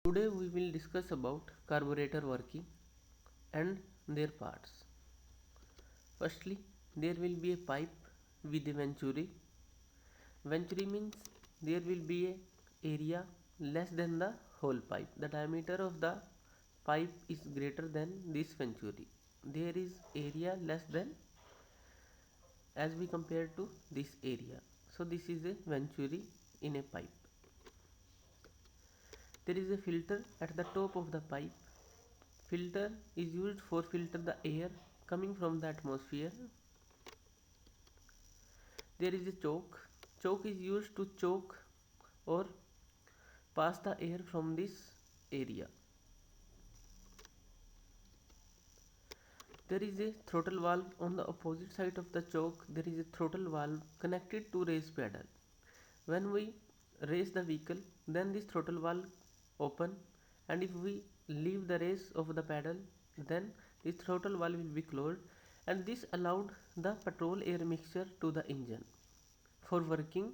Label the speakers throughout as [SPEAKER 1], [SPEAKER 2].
[SPEAKER 1] Today we will discuss about carburetor working and their parts. Firstly, there will be a pipe with a venturi. Venturi means there will be a area less than the whole pipe. The diameter of the pipe is greater than this venturi. There is area less than as we compare to this area. So this is a venturi in a pipe. There is a filter at the top of the pipe. Filter is used for filter the air coming from the atmosphere. There is a choke. Choke is used to choke or pass the air from this area. There is a throttle valve on the opposite side of the choke. There is a throttle valve connected to race pedal. When we race the vehicle, then this throttle valve open, and if we leave the race of the pedal, then this throttle valve will be closed, and this allowed the petrol air mixture to the engine for working.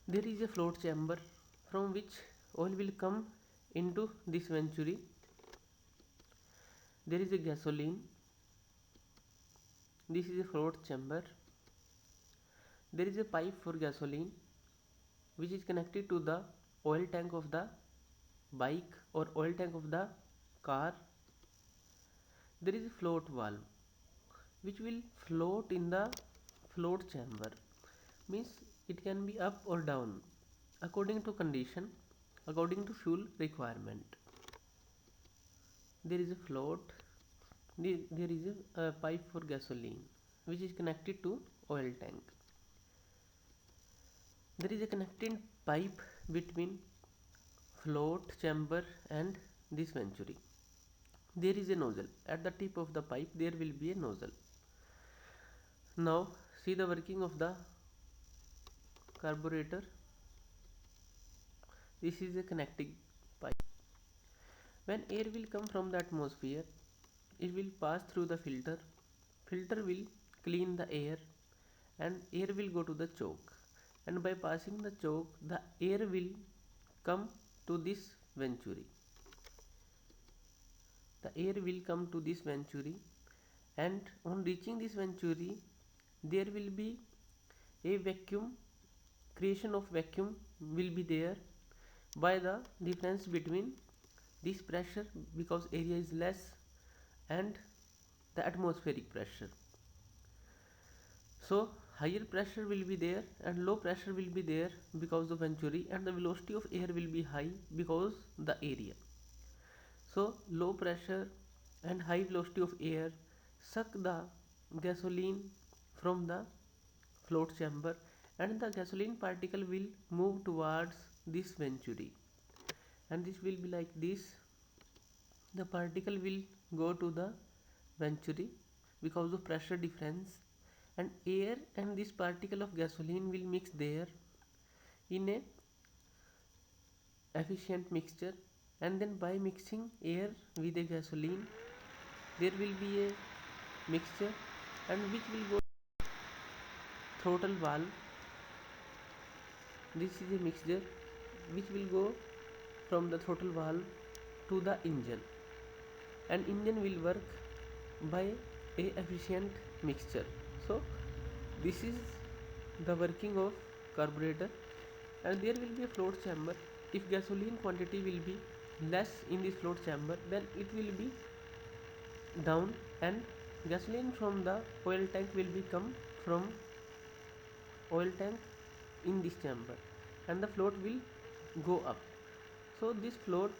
[SPEAKER 1] There is a float chamber from which oil will come into this venturi. There is a gasoline. This is a float chamber. There is a pipe for gasoline which is connected to the oil tank of the bike or oil tank of the car. There is a float valve which will float in the float chamber, means it can be up or down according to condition, according to fuel requirement. There is a float. There is a pipe for gasoline which is connected to oil tank. There is a connecting pipe between float chamber and this venturi. There is a nozzle at the tip of the pipe. There will be a nozzle. Now see the working of the carburetor. This is a connecting pipe. When air will come from the atmosphere, it will pass through the filter. Filter will clean the air, and air will go to the choke, and by passing the choke the air will come to this venturi. The air will come to this venturi, and on reaching this venturi there will be a vacuum. Creation of vacuum will be there by the difference between this pressure, because area is less, and the atmospheric pressure. So higher pressure will be there and low pressure will be there because of venturi, and the velocity of air will be high because the area. So low pressure and high velocity of air suck the gasoline from the float chamber, and the gasoline particle will move towards this venturi, and this will be like this. The particle will go to the venturi because of pressure difference, and air and this particle of gasoline will mix there in a efficient mixture, and then by mixing air with a gasoline there will be a mixture, and which will go throttle valve. This is a mixture which will go from the throttle valve to the engine, and engine will work by a efficient mixture. So this is the working of carburetor, and there will be a float chamber. If gasoline quantity will be less in this float chamber, then it will be down, and gasoline from the oil tank will be come from oil tank in this chamber, and the float will go up. So this float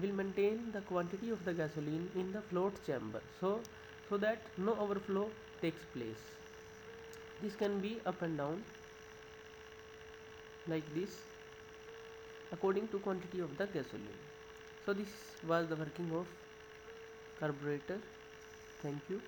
[SPEAKER 1] will maintain the quantity of the gasoline in the float chamber, so that no overflow takes place. This can be up and down like this according to quantity of the gasoline. So this was the working of carburetor. Thank you.